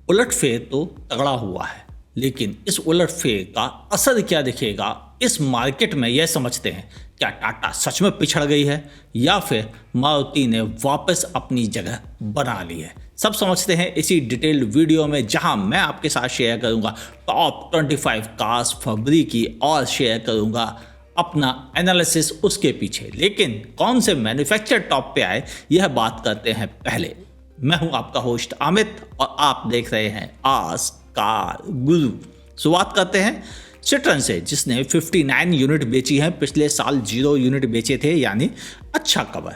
उलटफेर तो तगड़ा हुआ है, लेकिन इस उलटफेर का असर क्या दिखेगा इस मार्केट में, यह समझते हैं। क्या टाटा सच में पिछड़ गई है या फिर मारुति ने वापस अपनी जगह बना ली है, सब समझते हैं इसी डिटेल्ड वीडियो में, जहां मैं आपके साथ शेयर करूंगा टॉप 25 कार्स फरवरी की और शेयर करूंगा अपना एनालिसिस उसके पीछे। लेकिन कौन से मैन्युफैक्चरर टॉप पे आए यह बात करते हैं पहले। मैं हूं आपका होस्ट अमित और आप देख रहे हैं आज कार गुरु। शुरुआत करते हैं सिट्रन से, जिसने 59 यूनिट बेची हैं, पिछले साल 0 यूनिट बेचे थे, यानी अच्छा कवर।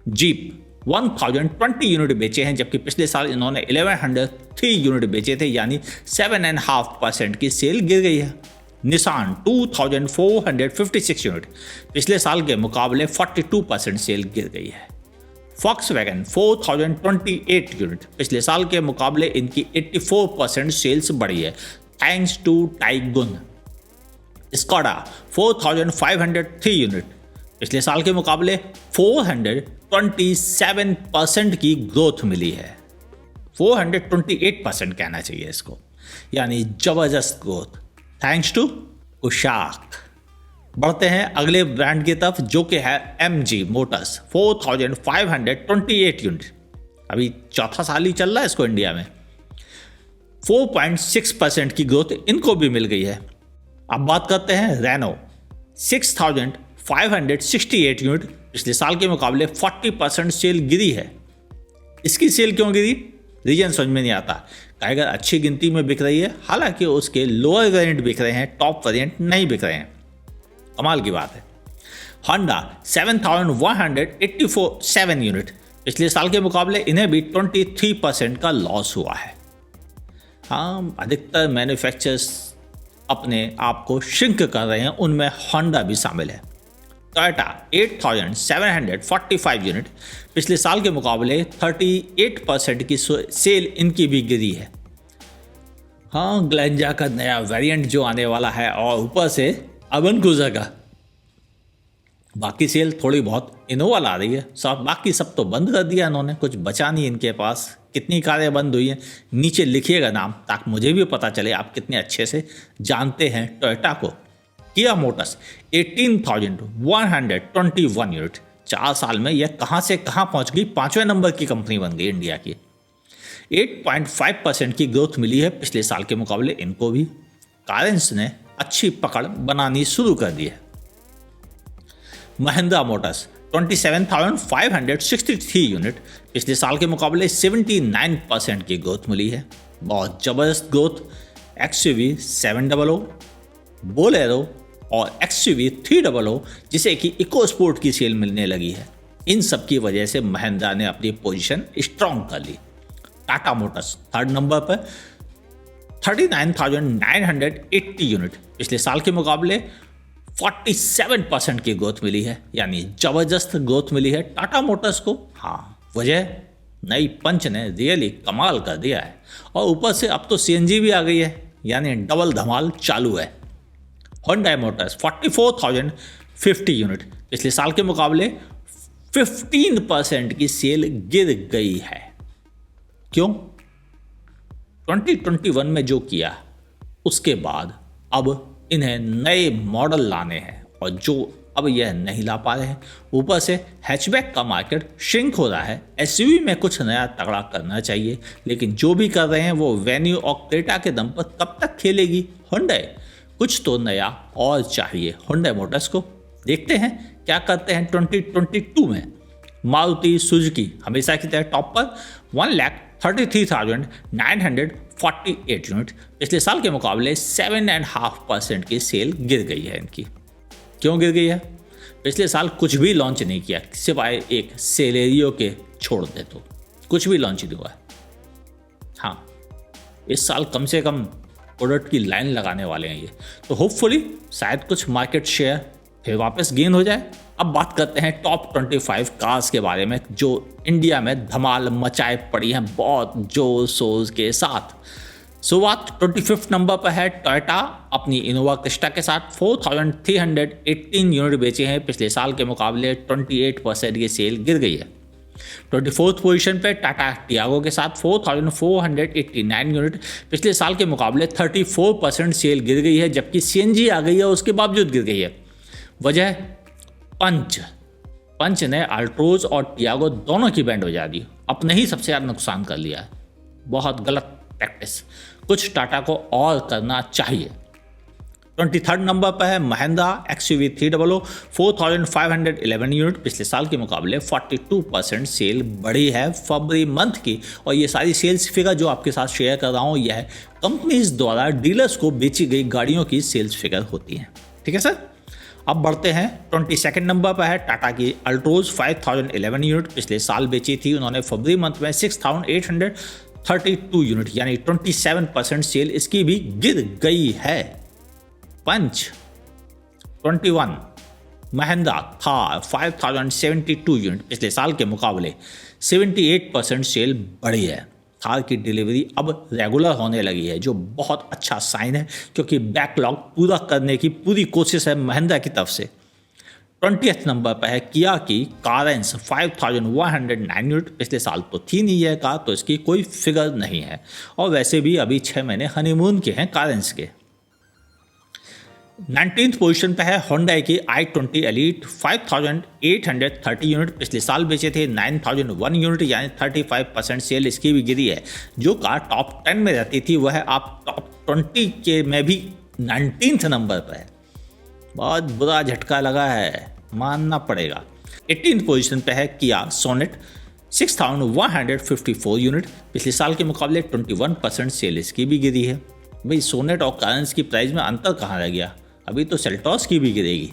जीप 1020 यूनिट बेचे हैं, जबकि पिछले साल इन्होंने 1103 यूनिट बेचे थे, यानी 7.5% की सेल गिर गई है। निसान 2456 यूनिट, पिछले साल के मुकाबले 42% सेल गिर गई है। फॉक्सवैगन 4028 यूनिट, पिछले साल के मुकाबले इनकी 84% सेल्स बढ़ी है, thanks to Taigun. Skoda 4503 unit, पिछले साल के मुकाबले 427% की ग्रोथ मिली है। 428% कहना चाहिए इसको, यानी जबरदस्त ग्रोथ, थैंक्स टू कुशाक। बढ़ते हैं अगले ब्रांड की तरफ, जो कि है MG मोटर्स 4528 यूनिट, अभी चौथा साल ही चल रहा है इसको इंडिया में। 4.6% की ग्रोथ इनको भी मिल गई है। अब बात करते हैं रेनो 6568 यूनिट, पिछले साल के मुकाबले 40% सेल गिरी है। इसकी सेल क्यों गिरी, रीजन समझ में नहीं आता। टाइगर अच्छी गिनती में बिक रही है, हालांकि उसके लोअर वेरिएंट बिक रहे हैं, टॉप वेरिएंट नहीं बिक रहे हैं। कमाल की बात है। होंडा 7187 यूनिट, पिछले साल के मुकाबले इन्हें भी 23% का लॉस हुआ है। हाँ, अधिकतर मैन्युफैक्चरर्स अपने आप को श्रिंक कर रहे हैं, उनमें होंडा भी शामिल है। टोयोटा 8745 यूनिट, पिछले साल के मुकाबले 38% की सेल इनकी भी गिरी है। हाँ, ग्लेंजा का नया वेरिएंट जो आने वाला है और ऊपर से अर्बन क्रूजर का, बाकी सेल थोड़ी बहुत इनोवा ला रही है, सब बाकी सब तो बंद कर दिया इन्होंने, कुछ बचा नहीं इनके पास। कितनी कारें बंद हुई हैं नीचे लिखिएगा नाम, ताकि मुझे भी पता चले आप कितने अच्छे से जानते हैं टोयोटा को। किया मोटर्स 18,121 यूनिट, 4 साल में यह कहां से कहां पहुंच गई, 5वें नंबर की कंपनी बन गई इंडिया की। 8.5% की ग्रोथ मिली है पिछले साल के मुकाबले इनको भी। कारेंस ने अच्छी पकड़ बनानी शुरू कर दी है। महिंद्रा मोटर्स 27,563 यूनिट, पिछले साल के मुकाबले 79% की ग्रोथ मिली है, बहुत ज़बरदस्त ग्रोथ। XUV 700, बोलेरो और XUV 300, जिसे कि इको स्पोर्ट की सेल मिलने लगी है, इन सब की वजह से महिंद्रा ने अपनी पोजीशन स्ट्रॉन्ग कर ली। टाटा मोटर्स 3rd नंबर पर 39,980 यूनिट, पिछले साल के मुकाबले 47% की ग्रोथ मिली है, यानी जबरदस्त ग्रोथ मिली है टाटा मोटर्स को। हाँ, वजह नई पंच ने रियली कमाल कर दिया है, और ऊपर से अब तो CNG भी आ गई है, यानी डबल धमाल चालू है। होंडा मोटर्स 44,050 यूनिट, पिछले साल के मुकाबले 15% की सेल गिर गई है। क्यों? 2021 में जो किया उसके बाद अब इन्हें नए मॉडल लाने हैं, और जो अब यह नहीं ला पा रहे हैं। ऊपर से हैचबैक का मार्केट श्रिंक हो रहा है, SUV में कुछ नया तगड़ा करना चाहिए, लेकिन जो भी कर रहे हैं वो वेन्यू और क्रेटा के दम पर कब तक खेलेगी होंडा। कुछ तो नया और चाहिए होंडा मोटर्स को। देखते हैं क्या करते हैं 2022 में। मारुति सुजुकी हमेशा की तरह टॉप पर 1,33,948 यूनिट, पिछले साल के मुकाबले 7.5% की सेल गिर गई है इनकी। क्यों गिर गई है? पिछले साल कुछ भी लॉन्च नहीं किया, सिवाय एक सेलेरियो के छोड़ दे तो कुछ भी लॉन्च नहीं हुआ है। हाँ, इस साल कम से कम प्रोडक्ट की लाइन लगाने वाले हैं ये, तो होपफुली शायद कुछ मार्केट शेयर फिर वापस गेन हो जाए। अब बात करते हैं टॉप 25 कार्स के बारे में, जो इंडिया में धमाल मचाए पड़ी हैं बहुत जोर शोर के साथ। शुरुआत 25 नंबर पर है टोयोटा अपनी इनोवा क्रिस्टा के साथ। 4,318 यूनिट बेचे हैं, पिछले साल के मुकाबले 28% की सेल गिर गई है। 24th पोजीशन पे टाटा टियागो के साथ 4,489 यूनिट, पिछले साल के मुकाबले 34% सेल गिर गई है, जबकि सीएनजी आ गई है उसके बावजूद गिर गई है। वजह पंच ने अल्ट्रोज और टियागो दोनों की बैंड बजा दी, अपने ही सबसे ज़्यादा नुकसान कर लिया है। बहुत गलत प्रैक्टिस, कुछ टाटा को और करना चाहिए। 23rd नंबर पर है महिंद्रा XUV 300, 4,511 यूनिट, पिछले साल के मुकाबले 42% सेल बढ़ी है फरवरी मंथ की। और ये सारी सेल्स फिगर जो आपके साथ शेयर कर रहा हूँ यह कंपनीज द्वारा डीलर्स को बेची गई गाड़ियों की सेल्स फिगर होती हैं। ठीक है सर। अब बढ़ते हैं 22nd नंबर पर है टाटा की अल्ट्रोज 5,011 यूनिट, पिछले साल बेची थी उन्होंने फरवरी मंथ में 6,832 यूनिट, यानी 27% सेल इसकी भी गिर गई है। पंच 21 महिंद्रा थार 5,072 यूनिट, पिछले साल के मुकाबले 78% सेल बढ़ी है। थार की डिलीवरी अब रेगुलर होने लगी है, जो बहुत अच्छा साइन है, क्योंकि बैकलॉग पूरा करने की पूरी कोशिश है महिंद्रा की तरफ से। 20th नंबर पर है किया की कारेंस 5,109 यूनिट, पिछले साल तो थी नहीं है कार, तो इसकी कोई फिगर नहीं है, और वैसे भी अभी 6 महीने हनीमून के हैं कारेंस के। 19th पोजीशन पे है Hyundai की i20 एलीट 5,830 यूनिट, पिछले साल बेचे थे 9,001 यूनिट, यानी 35% सेल इसकी भी गिरी है। जो कार टॉप 10 में रहती थी वह आप टॉप 20 के में भी 19th नंबर पर है। बहुत बुरा झटका लगा है, मानना पड़ेगा। 18th पोजीशन पे है किया सोनेट 6,154 यूनिट, पिछले साल के मुकाबले 21% सेल इसकी भी गिरी है। भाई सोनेट और कारेंस की प्राइस में अंतर कहाँ रह गया, अभी तो सेल्टॉस की भी गिरेगी।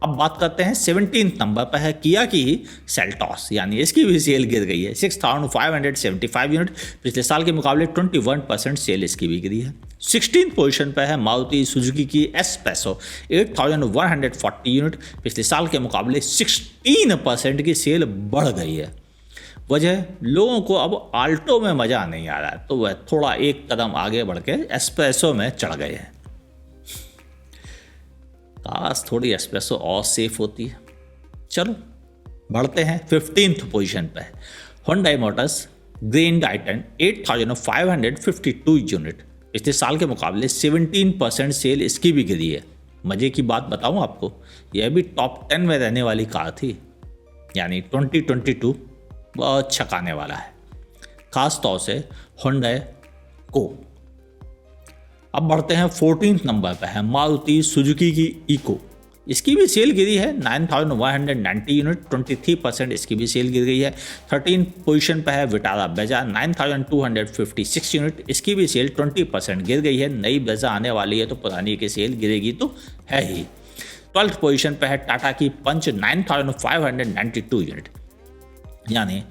अब बात करते हैं 17th नंबर पर है किया की सेल्टॉस, यानी इसकी भी सेल गिर गई है 6,575 यूनिट, पिछले साल के मुकाबले 21% सेल इसकी भी गिरी है। 16th पोजीशन पर है मारुति सुजुकी की एस्प्रेसो 8,140 यूनिट, पिछले साल के मुकाबले 16% की सेल बढ़ गई है। वजह लोगों को अब आल्टो में मज़ा नहीं आ रहा है, तो वह थोड़ा एक कदम आगे बढ़ के एस्प्रेसो में चढ़ गए हैं। काश थोड़ी एस्प्रेसो और सेफ होती है। चलो बढ़ते हैं 15th पोजीशन पर Hyundai मोटर्स ग्रैंड आई10 8,552 यूनिट, पिछले साल के मुकाबले 17% सेल इसकी भी गिरी है। मज़े की बात बताऊं आपको, यह भी टॉप 10 में रहने वाली कार थी, यानी 2022 बहुत छकाने वाला है, खास तौर से Hyundai को। अब बढ़ते हैं 14th नंबर पर है मारुति सुजुकी की इको, इसकी भी सेल गिरी है 9,190 यूनिट, 23% इसकी भी सेल गिर गई है। 13th पोजीशन पर है विटारा ब्रेजा 9,256 यूनिट, इसकी भी सेल 20% गिर गई है। नई ब्रेजा आने वाली है तो पुरानी की सेल गिरेगी तो है ही। 12th पोजीशन पर है टाटा की पंच 9,592 यूनिट, यानी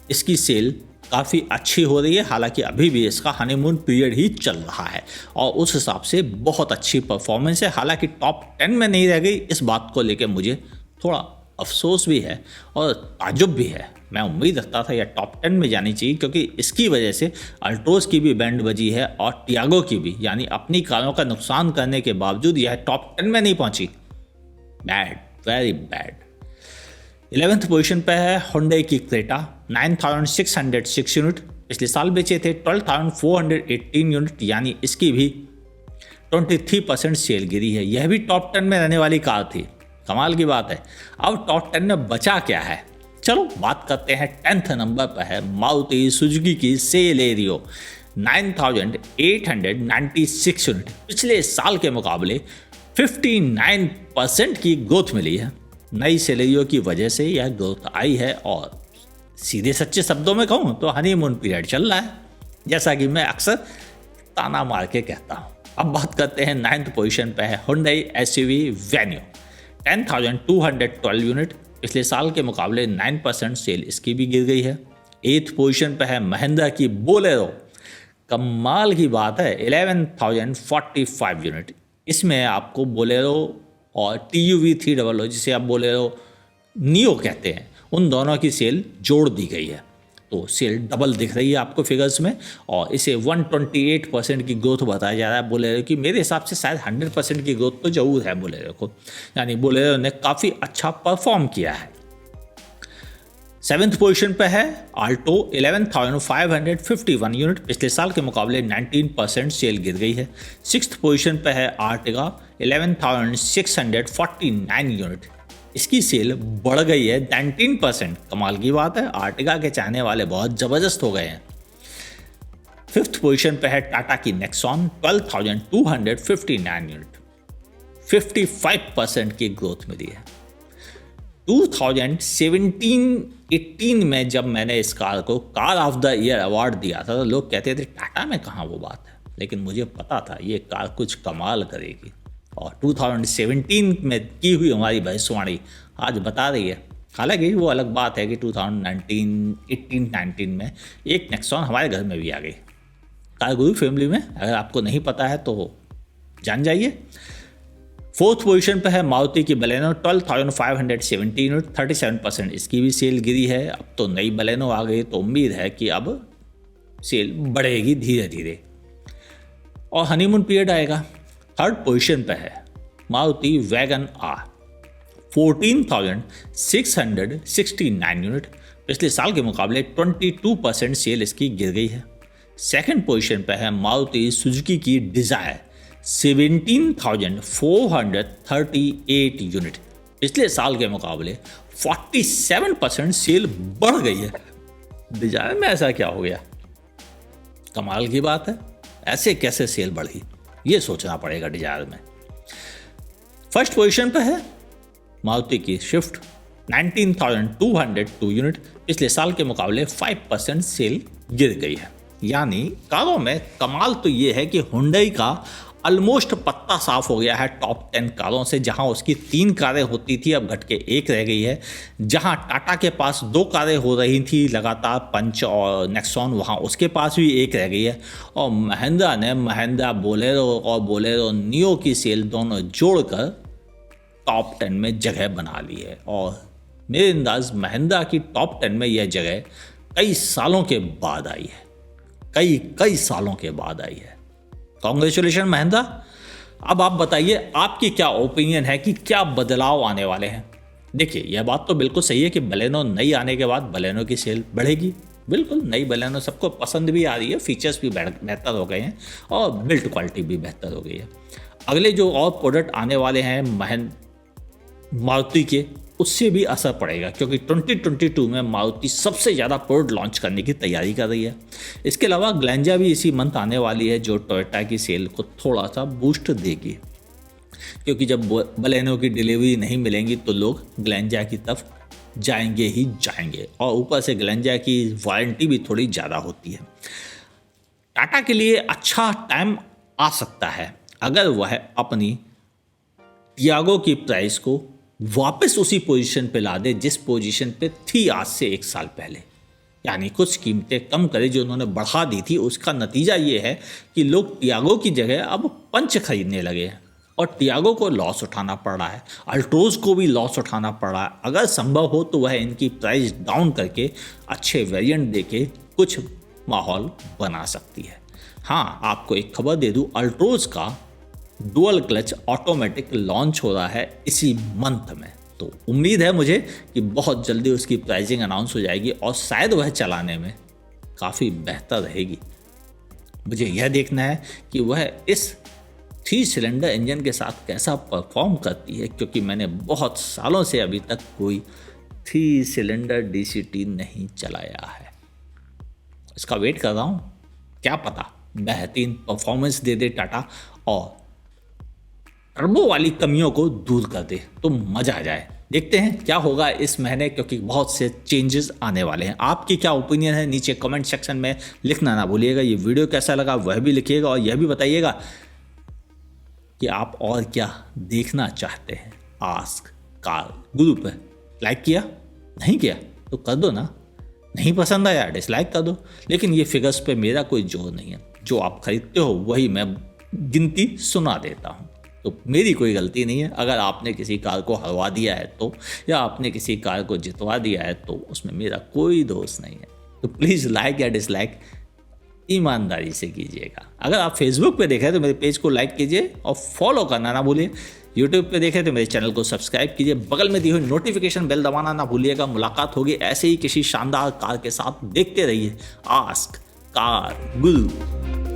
इसकी सेल काफ़ी अच्छी हो रही है, हालांकि अभी भी इसका हनीमून पीरियड ही चल रहा है और उस हिसाब से बहुत अच्छी परफॉर्मेंस है। हालांकि टॉप 10 में नहीं रह गई, इस बात को लेकर मुझे थोड़ा अफसोस भी है और ताजुब भी है। मैं उम्मीद रखता था यह टॉप 10 में जानी चाहिए, क्योंकि इसकी वजह से अल्ट्रोज की भी बैंड बजी है और टियागो की भी, यानी अपनी कारों का नुकसान करने के बावजूद यह टॉप 10 में नहीं पहुँची। Bad, very bad. 11th position पर है Hyundai की क्रेटा 9,606 यूनिट, पिछले साल बेचे थे 12,418 यूनिट, यानी इसकी भी 23% सेल गिरी है। यह भी टॉप 10 में रहने वाली कार थी, कमाल की बात है। अब टॉप 10 में बचा क्या है, चलो बात करते हैं। 10th नंबर पर है मारुति सुजुकी की सेलेरियो 9,896 यूनिट, पिछले साल के मुकाबले 59% की ग्रोथ मिली है। नई सेलेरियो की वजह से यह ग्रोथ आई है और सीधे सच्चे शब्दों में कहूँ तो हनीमून पीरियड चल रहा है, जैसा कि मैं अक्सर ताना मार के कहता हूँ। अब बात करते हैं 9th पोजीशन पर है Hyundai SUV वेन्यू 10,212 यूनिट, पिछले साल के मुकाबले 9% सेल इसकी भी गिर गई है। 8th पोजीशन पर है महिंद्रा की बोलेरो, कमाल की बात है 11,045 यूनिट, इसमें आपको बोलेरो और TUV 300 जिसे आप बोलेरो नियो कहते हैं, उन दोनों की सेल जोड़ दी गई है, तो सेल डबल दिख रही है आपको फिगर्स में और इसे 128% की ग्रोथ बताया जा रहा है बोलेरो की। मेरे हिसाब से शायद 100% की ग्रोथ तो जरूर है बोलेरो को, यानी बोलेरो ने काफ़ी अच्छा परफॉर्म किया है। 7th पोजीशन पे है आल्टो 11,551 यूनिट, पिछले साल के मुकाबले 19% सेल गिर गई है। 6th पोजीशन पे है आर्टिगा 11,649 यूनिट, इसकी सेल बढ़ गई है 19%। कमाल की बात है, आर्टिगा के चाहने वाले बहुत ज़बरदस्त हो गए हैं। 5th पोजीशन पे है टाटा की नेक्सॉन 12,259 यूनिट, 55% की ग्रोथ मिली है। 2017-18 में जब मैंने इस कार को car of the year award दिया था तो लोग कहते थे टाटा में कहाँ वो बात है, लेकिन मुझे पता था ये कार कुछ कमाल करेगी। और 2017 में की हुई हमारी भविष्यवाणी आज बता रही है। हालांकि वो अलग बात है कि 2018-19 में एक नेक्सॉन हमारे घर में भी आ गई कार गुरु फैमिली में। अगर आपको नहीं पता है तो जान जाइए। 4th पोजीशन पे है मारुति की बलेनो 12,570 यूनिट, 37% इसकी भी सेल गिरी है। अब तो नई बलेनो आ गई तो उम्मीद है कि अब सेल बढ़ेगी धीरे धीरे और हनीमून पीरियड आएगा। 3rd पोजीशन पे है मारुति वैगन आर 14,669 यूनिट, पिछले साल के मुकाबले 22% सेल इसकी गिर गई है। 2nd पोजीशन पे है मारुति सुजुकी की डिजायर 17,438 यूनिट, पिछले साल के मुकाबले 47% सेल बढ़ गई है। डिजायर में ऐसा क्या हो गया, कमाल की बात है, ऐसे कैसे सेल बढ़ी ये सोचना पड़ेगा डिजायर में। 1st पोजीशन पे है मारुति की स्विफ्ट 19,202 यूनिट, पिछले साल के मुकाबले 5% सेल गिर गई है। यानी कारों में कमाल तो ये है कि हुंडई का ऑलमोस्ट पत्ता साफ हो गया है टॉप 10 कारों से। जहां उसकी 3 कारें होती थी अब घट के 1 रह गई है। जहां टाटा के पास 2 कारें हो रही थी लगातार, पंच और नेक्सॉन, वहां उसके पास भी 1 रह गई है। और महिंद्रा ने महिंद्रा बोलेरो और बोलेरो नियो की सेल दोनों जोड़कर टॉप 10 में जगह बना ली है। और मेरे अंदाज महिंद्रा की टॉप 10 में यह जगह कई सालों के बाद आई है, कई सालों के बाद आई है। कांग्रेचुलेशन महिंद्रा। अब आप बताइए आपकी क्या ओपिनियन है कि क्या बदलाव आने वाले हैं। देखिए यह बात तो बिल्कुल सही है कि बलेनो नई आने के बाद बलेनो की सेल बढ़ेगी। बिल्कुल नई बलेनो सबको पसंद भी आ रही है, फीचर्स भी बेहतर हो गए हैं और बिल्ड क्वालिटी भी बेहतर हो गई है। अगले जो और प्रोडक्ट आने वाले हैं मारुति के, उससे भी असर पड़ेगा क्योंकि 2022 में मारुति सबसे ज़्यादा प्रोडक्ट लॉन्च करने की तैयारी कर रही है। इसके अलावा ग्लेंजा भी इसी मंथ आने वाली है जो टोयोटा की सेल को थोड़ा सा बूस्ट देगी, क्योंकि जब बलेनो की डिलीवरी नहीं मिलेंगी तो लोग ग्लेंजा की तरफ जाएंगे ही जाएंगे। और ऊपर से ग्लेंजा की वारंटी भी थोड़ी ज़्यादा होती है। टाटा के लिए अच्छा टाइम आ सकता है अगर वह अपनी टियागो की प्राइस को वापस उसी पोजीशन पे ला दे जिस पोजीशन पे थी आज से 1 साल पहले। यानी कुछ कीमतें कम करे जो उन्होंने बढ़ा दी थी। उसका नतीजा ये है कि लोग टियागो की जगह अब पंच खरीदने लगे हैं और टियागो को लॉस उठाना पड़ रहा है, अल्ट्रोज को भी लॉस उठाना पड़ रहा है। अगर संभव हो तो वह इनकी प्राइस डाउन करके अच्छे वेरिएंट देके कुछ माहौल बना सकती है। हाँ, आपको एक खबर दे दूँ, अल्ट्रोज का डुअल क्लच ऑटोमेटिक लॉन्च हो रहा है इसी मंथ में। तो उम्मीद है मुझे कि बहुत जल्दी उसकी प्राइसिंग अनाउंस हो जाएगी और शायद वह चलाने में काफ़ी बेहतर रहेगी। मुझे यह देखना है कि वह इस 3 सिलेंडर इंजन के साथ कैसा परफॉर्म करती है, क्योंकि मैंने बहुत सालों से अभी तक कोई 3 सिलेंडर DCT नहीं चलाया है। इसका वेट कर रहा हूँ, क्या पता बेहतरीन परफॉर्मेंस दे दे टाटा और टर्बो वाली कमियों को दूर कर दे तो मज़ा आ जाए। देखते हैं क्या होगा इस महीने, क्योंकि बहुत से चेंजेस आने वाले हैं। आपकी क्या ओपिनियन है नीचे कमेंट सेक्शन में लिखना ना भूलिएगा। ये वीडियो कैसा लगा वह भी लिखिएगा और यह भी बताइएगा कि आप और क्या देखना चाहते हैं। आस्क कार गुरु पे लाइक किया नहीं किया तो कर दो ना, नहीं पसंद आया डिसलाइक कर दो। लेकिन ये फिगर्स पे मेरा कोई जोर नहीं है, जो आप खरीदते हो वही मैं गिनती सुना देता हूँ। तो मेरी कोई गलती नहीं है। अगर आपने किसी कार को हरवा दिया है तो, या आपने किसी कार को जितवा दिया है तो उसमें मेरा कोई दोष नहीं है। तो प्लीज़ लाइक या डिसलाइक ईमानदारी से कीजिएगा। अगर आप फेसबुक पे देखें तो मेरे पेज को लाइक कीजिए और फॉलो करना ना भूलिए। यूट्यूब पे देखें तो मेरे चैनल को सब्सक्राइब कीजिए, बगल में दी हुई नोटिफिकेशन बेल दबाना ना भूलिएगा। मुलाकात होगी ऐसे ही किसी शानदार कार के साथ। देखते रहिए आस्क कार गुरु।